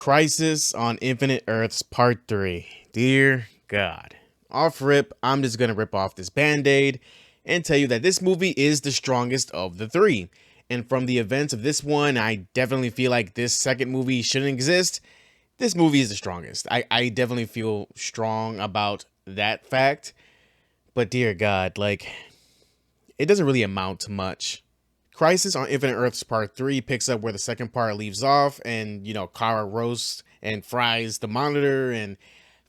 Crisis on Infinite Earths Part 3. Dear God. Off rip, I'm just gonna rip off this band-aid and tell you that this movie is the strongest of the three. And from the events of this one, I definitely feel like this second movie shouldn't exist. This movie is the strongest. I definitely feel strong about that fact. But dear God, like, it doesn't really amount to much. Crisis on Infinite Earths Part 3 picks up where the second part leaves off, and, Kara roasts and fries the monitor, and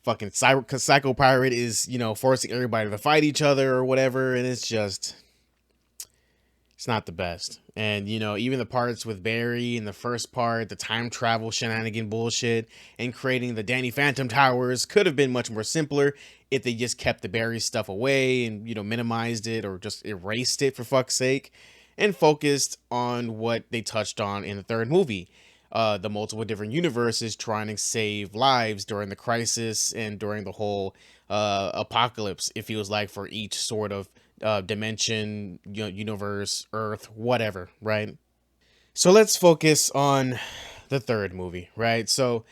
fucking Psycho Pirate is, forcing everybody to fight each other or whatever, and it's not the best. And, even the parts with Barry in the first part, the time travel shenanigan bullshit, and creating the Danny Phantom Towers could have been much more simpler if they just kept the Barry stuff away and, minimized it or just erased it for fuck's sake and focused on what they touched on in the third movie. The multiple different universes trying to save lives during the crisis and during the whole apocalypse, it feels like, for each sort of dimension, universe, Earth, whatever, right? So let's focus on the third movie, right? So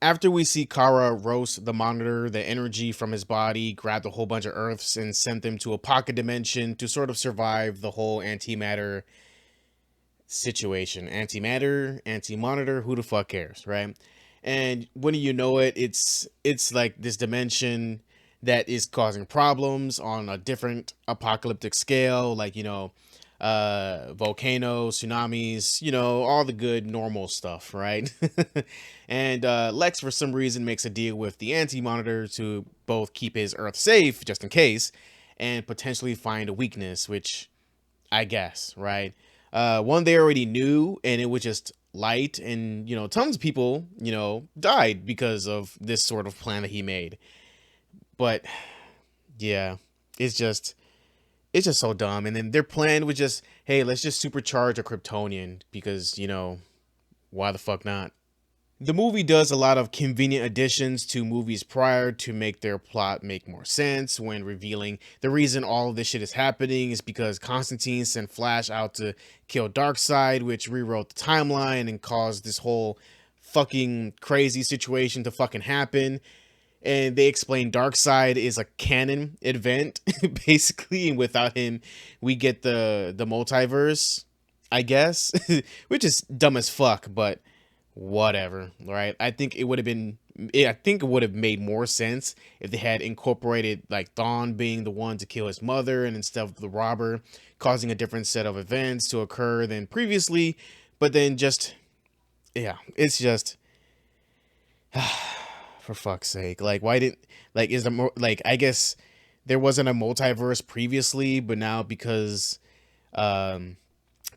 after we see Kara roast the monitor, the energy from his body grabbed a whole bunch of Earths and sent them to a pocket dimension to sort of survive the whole antimatter situation. Antimatter, anti-monitor, who the fuck cares, right? And when you know it, it's like this dimension that is causing problems on a different apocalyptic scale, like, volcanoes, tsunamis, all the good normal stuff, right? And Lex, for some reason, makes a deal with the anti-monitor to both keep his Earth safe, just in case, and potentially find a weakness, which I guess, right? One they already knew, and it was just light, and tons of people, died because of this sort of plan that he made. But yeah, it's just it's just so dumb. And then their plan was just, hey, let's just supercharge a Kryptonian because why the fuck not? The movie does a lot of convenient additions to movies prior to make their plot make more sense when revealing the reason all of this shit is happening is because Constantine sent Flash out to kill Darkseid, which rewrote the timeline and caused this whole fucking crazy situation to fucking happen. And they explain Darkseid is a canon event, basically, and without him, we get the multiverse, I guess, which is dumb as fuck, but whatever, right? I think it would have made more sense if they had incorporated like Dawn being the one to kill his mother and instead of the robber causing a different set of events to occur than previously. But then just, yeah, it's just, for fuck's sake, like, why didn't, like, is the more, like, I guess there wasn't a multiverse previously, but now because, um,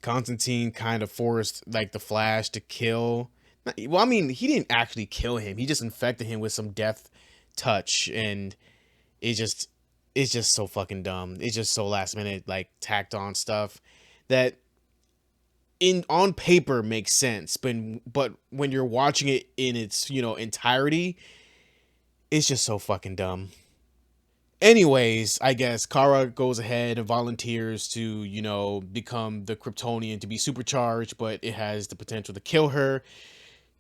Constantine kind of forced like the Flash to kill. Well, I mean, he didn't actually kill him. He just infected him with some death touch, and it just it's just so fucking dumb. It's just so last minute, like tacked on stuff that in on paper makes sense, but when you're watching it in its entirety, it's just so fucking dumb. Anyways, I guess Kara goes ahead and volunteers to, become the Kryptonian to be supercharged, but it has the potential to kill her.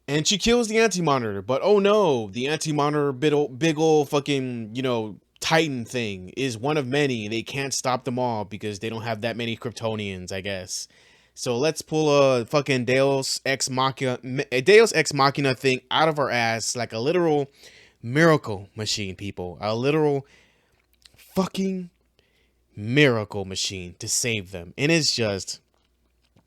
And she kills the Anti-Monitor. But oh no, the Anti-Monitor big ol' fucking, Titan thing is one of many. They can't stop them all because they don't have that many Kryptonians, I guess. So let's pull a fucking Deus Ex Machina thing out of our ass like a literal miracle machine, people. A literal fucking miracle machine to save them. And it's just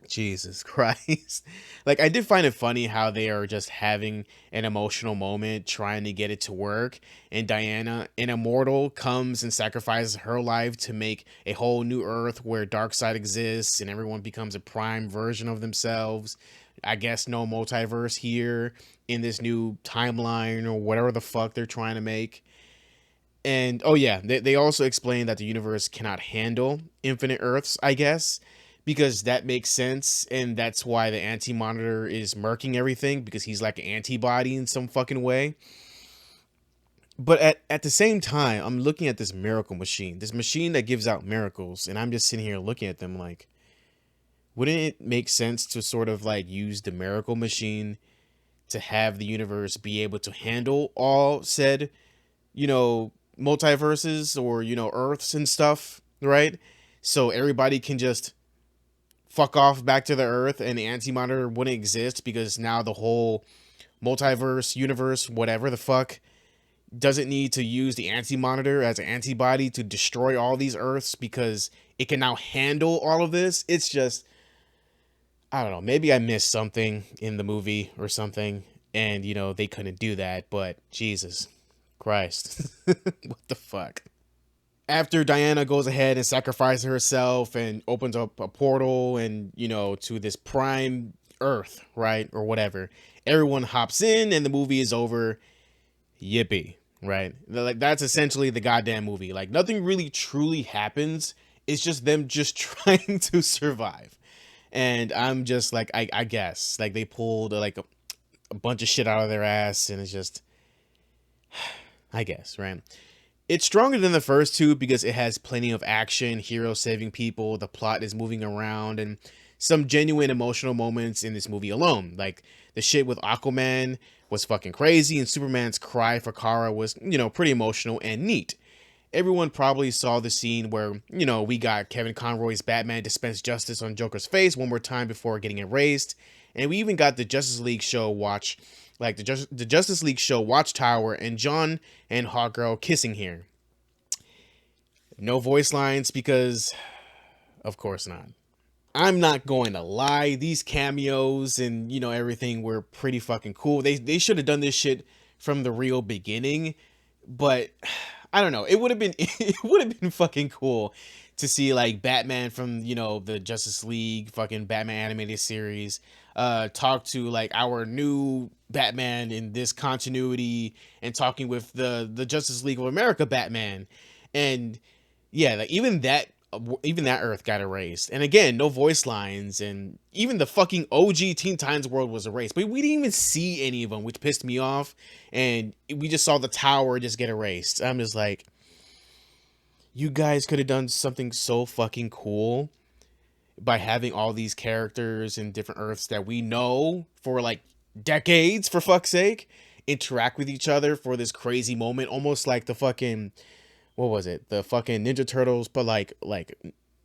Jesus Christ. Like, I did find it funny how they are just having an emotional moment trying to get it to work, and Diana, an immortal, comes and sacrifices her life to make a whole new Earth where Darkseid exists and everyone becomes a prime version of themselves. I guess no multiverse here in this new timeline or whatever the fuck they're trying to make. And oh yeah, they also explain that the universe cannot handle infinite Earths, I guess, because that makes sense, and that's why the anti-monitor is murking everything because he's like an antibody in some fucking way. But at the same time, I'm looking at this machine that gives out miracles, and I'm just sitting here looking at them like, wouldn't it make sense to sort of like use the miracle machine to have the universe be able to handle all said, multiverses or, Earths and stuff, right? So everybody can just fuck off back to the Earth and the anti-monitor wouldn't exist because now the whole multiverse, universe, whatever the fuck, doesn't need to use the anti-monitor as an antibody to destroy all these Earths because it can now handle all of this. It's just, I don't know, maybe I missed something in the movie or something, and they couldn't do that, but Jesus Christ. What the fuck? After Diana goes ahead and sacrifices herself and opens up a portal and, to this prime Earth, right? Or whatever. Everyone hops in and the movie is over. Yippee, right? Like, that's essentially the goddamn movie. Like, nothing really truly happens. It's just them just trying to survive. And I'm just like, I guess. Like, they pulled like a bunch of shit out of their ass and it's just, I guess, right? It's stronger than the first two because it has plenty of action, heroes saving people, the plot is moving around, and some genuine emotional moments in this movie alone. Like, the shit with Aquaman was fucking crazy, and Superman's cry for Kara was, pretty emotional and neat. Everyone probably saw the scene where, we got Kevin Conroy's Batman dispense justice on Joker's face one more time before getting erased. And we even got the Justice League show the Justice League show Watchtower and John and Hawkgirl kissing here. No voice lines because, of course not. I'm not going to lie, these cameos and, everything were pretty fucking cool. They should have done this shit from the real beginning, but I don't know. It would have been fucking cool to see like Batman from, the Justice League fucking Batman animated series talk to like our new Batman in this continuity and talking with the Justice League of America Batman. And yeah, like even that Earth got erased. And again, no voice lines, and even the fucking OG Teen Titans world was erased. But we didn't even see any of them, which pissed me off. And we just saw the tower just get erased. I'm just like, you guys could have done something so fucking cool by having all these characters in different Earths that we know for like decades, for fuck's sake, interact with each other for this crazy moment. Almost like the fucking, what was it? The fucking Ninja Turtles, but like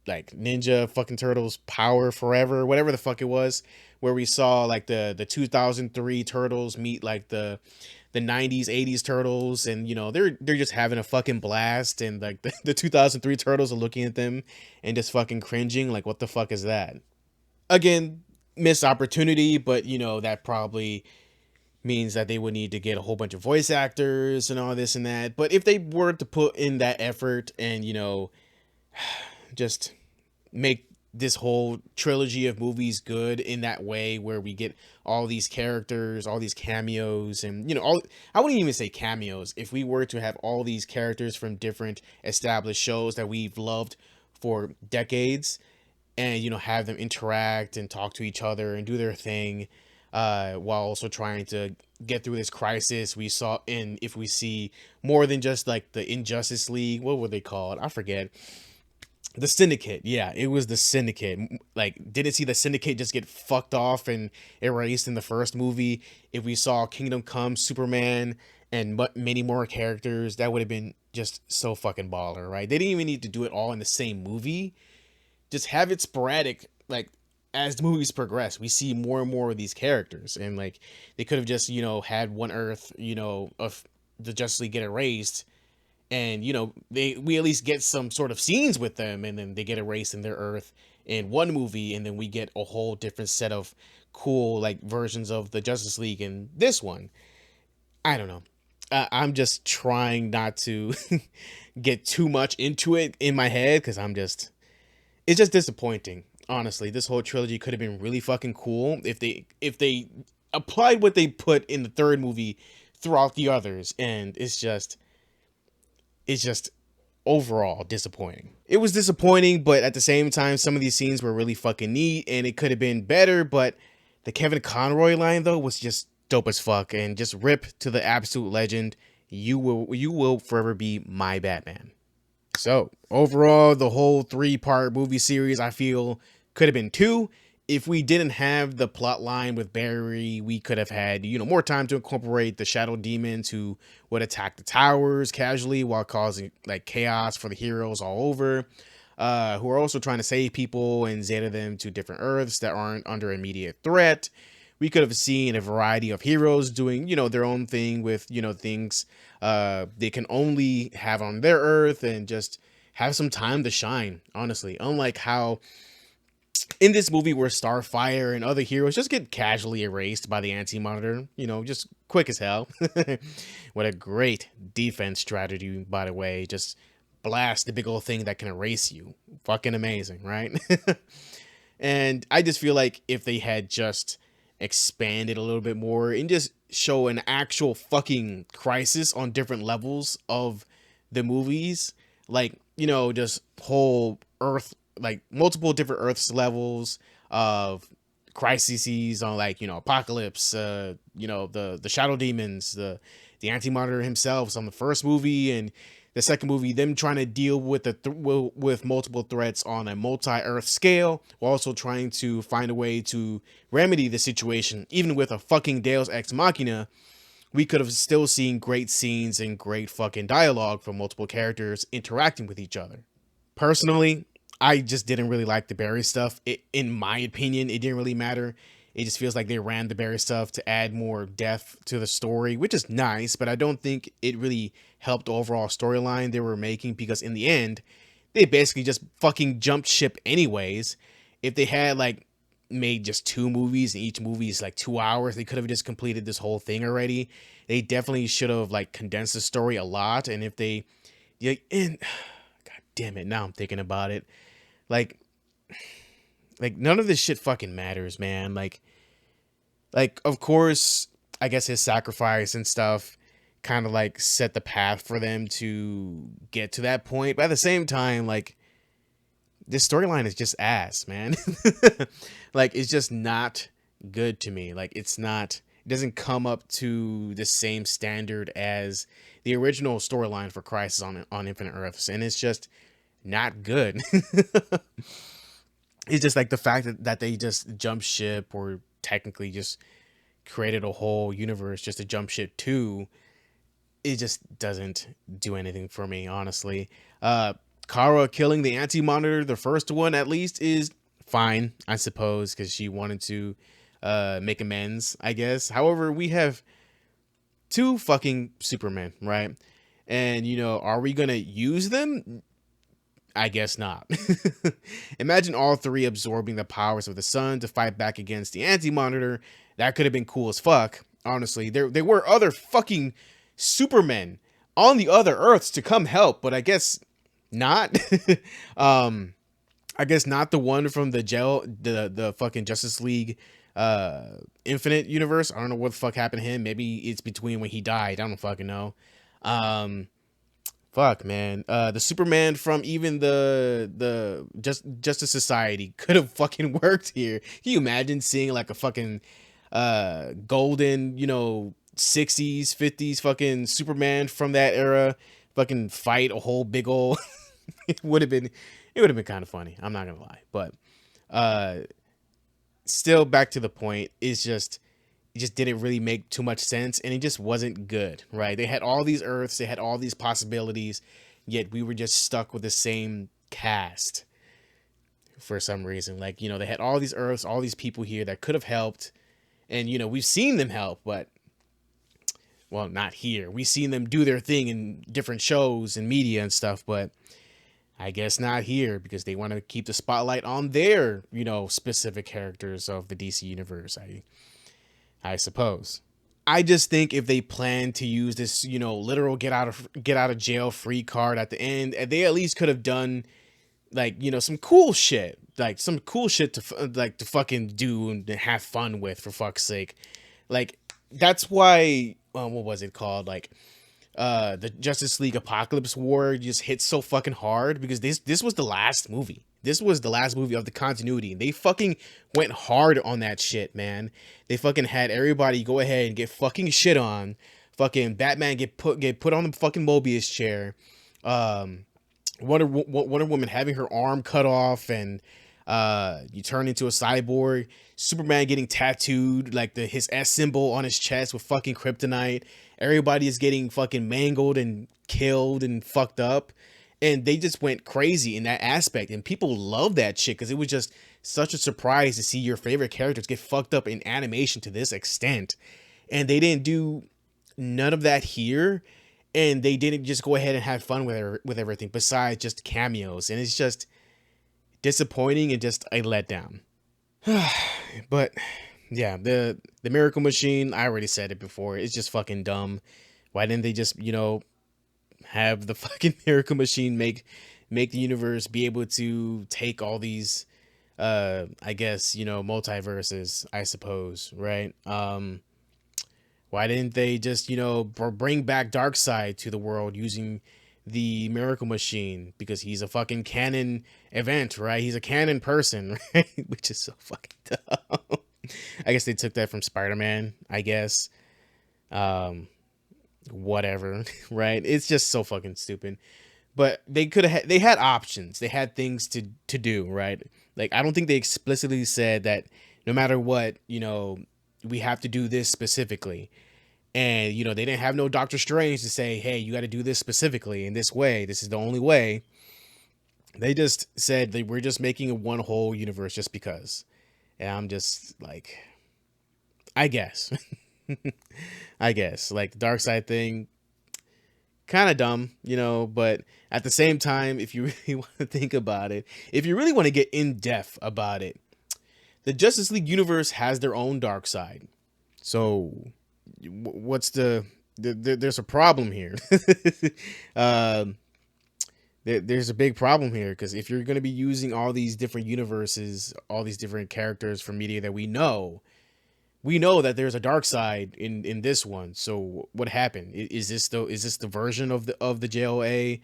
Ninja fucking Turtles Power Forever, whatever the fuck it was, where we saw like the 2003 Turtles meet like the 90s 80s Turtles, and they're just having a fucking blast, and like the 2003 Turtles are looking at them and just fucking cringing like, what the fuck is that? Again, missed opportunity, but that probably means that they would need to get a whole bunch of voice actors and all this and that. But if they were to put in that effort and, just make this whole trilogy of movies good in that way, where we get all these characters, all these cameos, and, I wouldn't even say cameos. If we were to have all these characters from different established shows that we've loved for decades and, have them interact and talk to each other and do their thing, while also trying to get through this crisis we saw in, if we see more than just like the Injustice League, what were they called? I forget. The Syndicate. Yeah, it was the Syndicate. Like, didn't see the Syndicate just get fucked off and erased in the first movie. If we saw Kingdom Come, Superman, and many more characters, that would have been just so fucking baller, right? They didn't even need to do it all in the same movie. Just have it sporadic, like, as the movies progress, we see more and more of these characters, and like they could have just had one Earth of the Justice League get erased, and we at least get some sort of scenes with them, and then they get erased in their Earth in one movie, and then we get a whole different set of cool like versions of the Justice League in this one. I don't know. I'm just trying not to get too much into it in my head because it's just disappointing. Honestly, this whole trilogy could have been really fucking cool if they applied what they put in the third movie throughout the others, and it's just overall disappointing. It was disappointing, but at the same time, some of these scenes were really fucking neat, and it could have been better, but the Kevin Conroy line though was just dope as fuck, and just rip to the absolute legend. You will forever be my Batman. So overall, the whole 3-part movie series, I feel, could have been 2 if we didn't have the plot line with Barry, we could have had, more time to incorporate the shadow demons who would attack the towers casually while causing like chaos for the heroes all over, who are also trying to save people and zeta them to different Earths that aren't under immediate threat. We could have seen a variety of heroes doing, their own thing with, things they can only have on their Earth and just have some time to shine, honestly. Unlike how in this movie where Starfire and other heroes just get casually erased by the Anti-Monitor, just quick as hell. What a great defense strategy, by the way. Just blast the big old thing that can erase you. Fucking amazing, right? And I just feel like if they had just expanded a little bit more and just show an actual fucking crisis on different levels of the movies, like, just whole Earth, like multiple different Earth's levels of crises on, like, Apocalypse, the Shadow Demons, the Anti-Monitor himself on the first movie, and the second movie, them trying to deal with with multiple threats on a multi-Earth scale, while also trying to find a way to remedy the situation, even with a fucking Deus Ex Machina. We could have still seen great scenes and great fucking dialogue from multiple characters interacting with each other. Personally, I just didn't really like the Barry stuff. In my opinion, it didn't really matter. It just feels like they ran the Barry stuff to add more depth to the story, which is nice, but I don't think it really helped the overall storyline they were making, because in the end, they basically just fucking jumped ship anyways. If they had like made just 2 movies and each movie is like 2 hours, they could have just completed this whole thing already. They definitely should have like condensed the story a lot. And if they, yeah, and God damn it, now I'm thinking about it. Like none of this shit fucking matters, man. Like of course, I guess his sacrifice and stuff kind of like set the path for them to get to that point. But at the same time, like, this storyline is just ass, man. Like, it's just not good to me. Like, it doesn't come up to the same standard as the original storyline for Crisis on Infinite Earths, and it's just not good. It's just like the fact that they just jump ship, or technically just created a whole universe just to jump ship to. It just doesn't do anything for me, honestly. Kara killing the Anti-Monitor, the first one at least, is fine, I suppose, because she wanted to make amends, I guess. However, we have 2 fucking Supermen, right? And, are we going to use them? I guess not. Imagine all 3 absorbing the powers of the sun to fight back against the Anti-Monitor. That could have been cool as fuck, honestly. There were other fucking Supermen on the other Earths to come help, but I guess not. I guess not the one from the fucking Justice League Infinite universe. I don't know what the fuck happened to him. Maybe it's between when he died. I don't fucking know. Fuck, man. The Superman from even the Justice Society could have fucking worked here. Can you imagine seeing like a fucking golden, 60s, 50s fucking Superman from that era fucking fight a whole big old it would have been kind of funny. I'm not gonna lie. But still, back to the point, it just didn't really make too much sense, and it just wasn't good, right? They had all these Earths, they had all these possibilities, yet we were just stuck with the same cast for some reason. Like, they had all these Earths, all these people here that could have helped, and we've seen them help, but, well, not here. We've seen them do their thing in different shows and media and stuff, but I guess not here, because they want to keep the spotlight on their, specific characters of the DC universe, I suppose. I just think if they plan to use this, literal get out of jail free card at the end, they at least could have done like, some cool shit, like some cool shit to fucking do and have fun with, for fuck's sake. Like, that's why, what was it called? Like, the Justice League Apocalypse War just hit so fucking hard, because this was the last movie. This was the last movie of the continuity. They fucking went hard on that shit, man. They fucking had everybody go ahead and get fucking shit on. Fucking Batman get put on the fucking Mobius chair. Wonder Woman having her arm cut off, and You turn into a cyborg. Superman getting tattooed like his S symbol on his chest with fucking kryptonite. Everybody is getting fucking mangled and killed and fucked up. And they just went crazy in that aspect. And people love that shit because it was just such a surprise to see your favorite characters get fucked up in animation to this extent. And they didn't do none of that here. And they didn't just go ahead and have fun with everything besides just cameos. And it's just disappointing and just a letdown. But yeah, the Miracle Machine, I already said it before, it's just fucking dumb. Why didn't they just, have the fucking Miracle Machine make the universe be able to take all these I guess, multiverses, I suppose, right? Why didn't they just, bring back Darkseid to the world using the Miracle Machine? Because he's a fucking canon event, right? He's a canon person, right? Which is so fucking dumb. I guess they took that from Spider-Man, I guess. Whatever, right? It's just so fucking stupid. But they had options. They had things to do, right? Like, I don't think they explicitly said that no matter what, we have to do this specifically. And, they didn't have no Doctor Strange to say, hey, you got to do this specifically in this way. This is the only way. They just said that we're just making a one whole universe just because. And I'm just like, I guess. I guess. Like, the Darkseid thing, kind of dumb, but at the same time, if you really want to think about it, if you really want to get in depth about it, the Justice League universe has their own Darkseid. So what's there's a problem here. There's a big problem here, because if you're going to be using all these different universes, all these different characters from media that we know that there's a Darkseid in this one. So what happened? Is this the version of the JOA,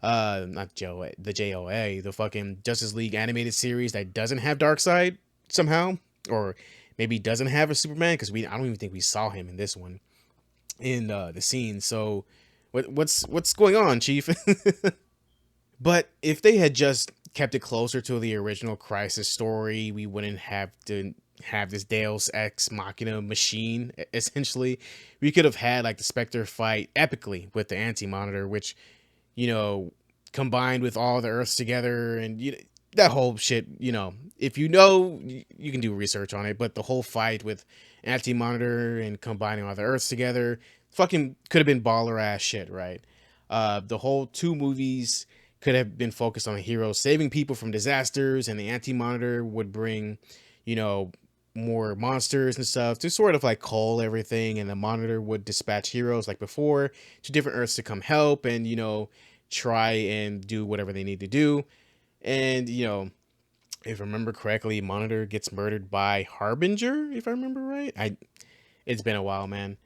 not JOA, the JOA, the fucking Justice League animated series that doesn't have Darkseid somehow, or maybe doesn't have a Superman? Because I don't even think we saw him in this one in the scene. So what's going on, Chief? But if they had just kept it closer to the original Crisis story, we wouldn't have to have this Deus Ex Machina machine. Essentially, we could have had like the Spectre fight epically with the Anti-Monitor, which, combined with all the Earths together, and that whole shit. If you can do research on it, but the whole fight with Anti-Monitor and combining all the Earths together, fucking could have been baller ass shit, right? The whole two movies could have been focused on heroes saving people from disasters, and the Anti-Monitor would bring, more monsters and stuff to sort of like cull everything, and the Monitor would dispatch heroes like before to different Earths to come help and, try and do whatever they need to do. And, if I remember correctly, Monitor gets murdered by Harbinger, if I remember right. It's been a while, man.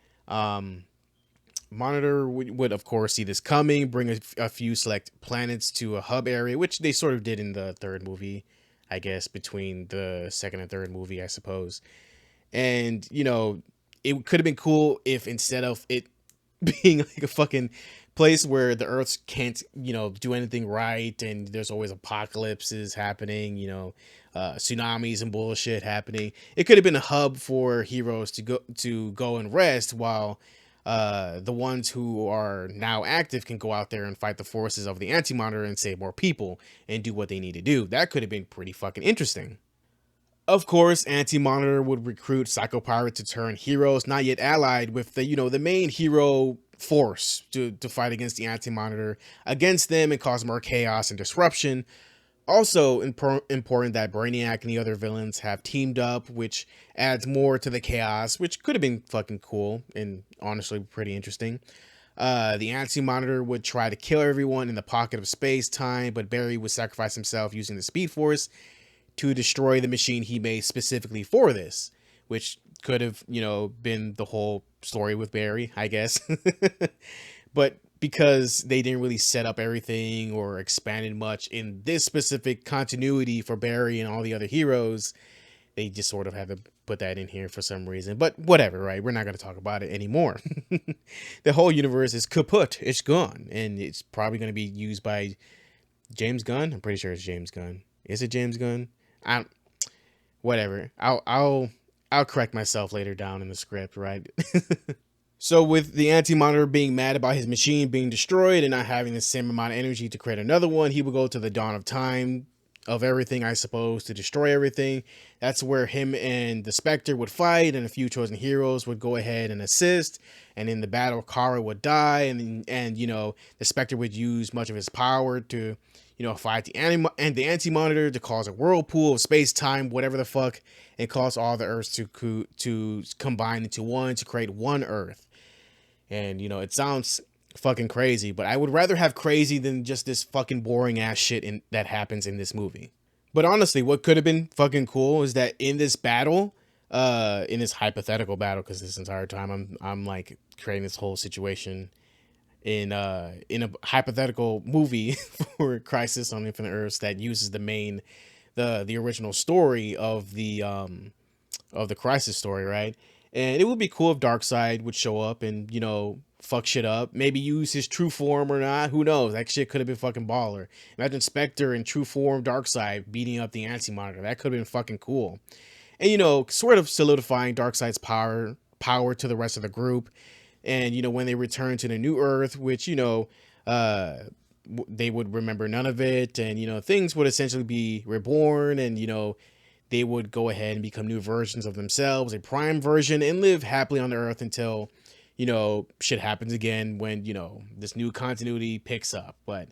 Monitor would of course see this coming, bring a few select planets to a hub area, which they sort of did in the third movie, I guess, between the second and third movie, I suppose. And, it could have been cool if instead of it being like a fucking place where the Earths can't, do anything right, and there's always apocalypses happening, tsunamis and bullshit happening, it could have been a hub for heroes to go and rest while the ones who are now active can go out there and fight the forces of the Anti-Monitor and save more people and do what they need to do. That could have been pretty fucking interesting. Of course, Anti-Monitor would recruit Psycho Pirate to turn heroes not yet allied with the main hero force to fight against the Anti-Monitor against them and cause more chaos and disruption. Also important that Brainiac and the other villains have teamed up, which adds more to the chaos, which could have been fucking cool and honestly pretty interesting. The Anti-Monitor would try to kill everyone in the pocket of space-time, but Barry would sacrifice himself using the Speed Force to destroy the machine he made specifically for this, which could have, been the whole story with Barry, I guess. But because they didn't really set up everything or expanded much in this specific continuity for Barry and all the other heroes, they just sort of had to put that in here for some reason. But whatever, right? We're not going to talk about it anymore. The whole universe is kaput. It's gone. And it's probably going to be used by James Gunn. I'm pretty sure it's James Gunn. Is it James Gunn? I whatever. I'll correct myself later down in the script, right? So with the Anti-Monitor being mad about his machine being destroyed and not having the same amount of energy to create another one, he would go to the dawn of time of everything, I suppose, to destroy everything. That's where him and the Spectre would fight, and a few chosen heroes would go ahead and assist. And in the battle, Kara would die, and the Spectre would use much of his power to fight the Anti-Monitor to cause a whirlpool of space time, whatever the fuck, and cause all the Earths to combine into one to create one Earth. And it sounds fucking crazy, but I would rather have crazy than just this fucking boring ass shit that happens in this movie. But honestly, what could have been fucking cool is that in this battle, in this hypothetical battle, because this entire time I'm like creating this whole situation in a hypothetical movie for Crisis on Infinite Earths that uses the original story of the Crisis story, right? And it would be cool if Darkseid would show up and fuck shit up. Maybe use his true form or not. Who knows? That shit could have been fucking baller. Imagine Spectre in true form, Darkseid beating up the Anti-Monitor. That could have been fucking cool. And sort of solidifying Darkseid's power to the rest of the group. And when they return to the new Earth, which they would remember none of it, and things would essentially be reborn, and they would go ahead and become new versions of themselves, a prime version, and live happily on the Earth until shit happens again when this new continuity picks up. But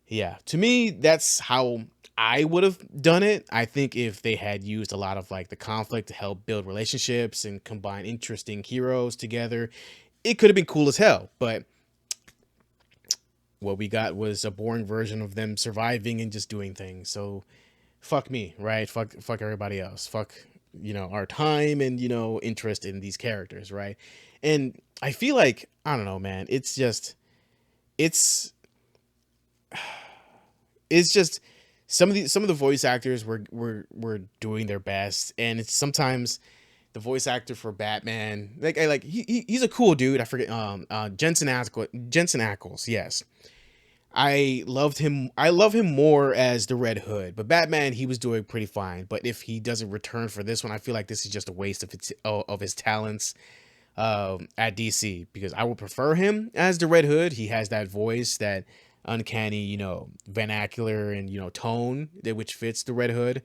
yeah, to me, that's how I would have done it. I think if they had used a lot of like the conflict to help build relationships and combine interesting heroes together, it could have been cool as hell. But what we got was a boring version of them surviving and just doing things. So fuck me, right? Fuck everybody else. Fuck our time and interest in these characters, right? And I feel like, I don't know, man, it's just some of the voice actors were doing their best, and it's sometimes the voice actor for Batman, he's a cool dude. I forget Jensen Ackles, yes. I loved him. I love him more as the Red Hood, but Batman, he was doing pretty fine. But if he doesn't return for this one, I feel like this is just a waste of his talents at DC, because I would prefer him as the Red Hood. He has that voice, that uncanny, vernacular and tone that which fits the Red Hood.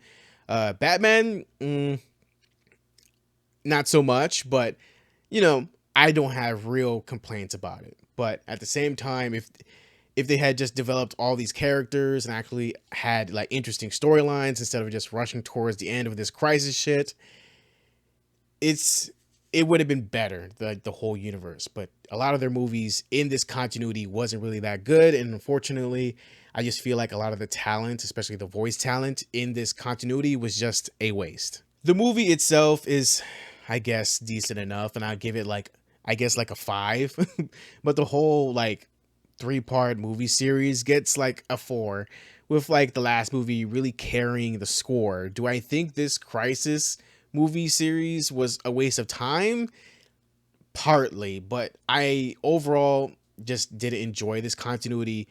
Batman, not so much, but I don't have real complaints about it. But at the same time, if they had just developed all these characters and actually had like interesting storylines instead of just rushing towards the end of this Crisis shit, it would have been better, the whole universe. But a lot of their movies in this continuity wasn't really that good, and unfortunately, I just feel like a lot of the talent, especially the voice talent in this continuity, was just a waste. The movie itself is, I guess, decent enough, and I'll give it like a 5. But the whole like 3-part movie series gets like a 4, with like the last movie really carrying the score. Do I think this Crisis movie series was a waste of time? Partly, but I overall just didn't enjoy this continuity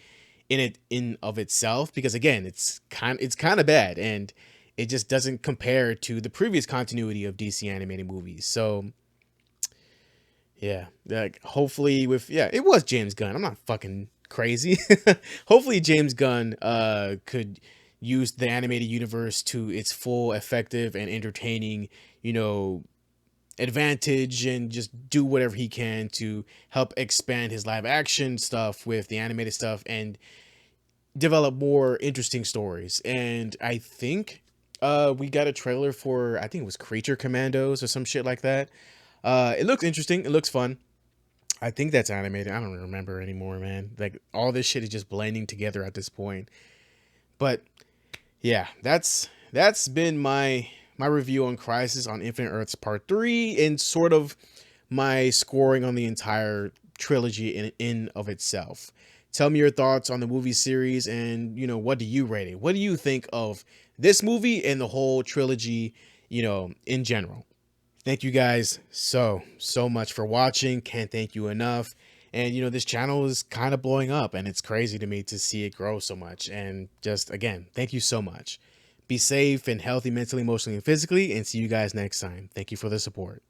in of itself, because again, it's kind of bad, and it just doesn't compare to the previous continuity of DC animated movies. So yeah, like hopefully it was James Gunn. I'm not fucking crazy. Hopefully James Gunn could use the animated universe to its full effective and entertaining, advantage, and just do whatever he can to help expand his live action stuff with the animated stuff and develop more interesting stories. And I think we got a trailer for, I think it was Creature Commandos or some shit like that. It looks interesting. It looks fun. I think that's animated. I don't remember anymore, man. Like all this shit is just blending together at this point. But yeah, that's been my review on Crisis on Infinite Earths Part 3, and sort of my scoring on the entire trilogy in of itself. Tell me your thoughts on the movie series, and what do you rate it? What do you think of this movie and the whole trilogy, in general? Thank you guys so much for watching. Can't thank you enough. And this channel is kind of blowing up, and it's crazy to me to see it grow so much. And just again, thank you so much. Be safe and healthy mentally, emotionally, and physically, and see you guys next time. Thank you for the support.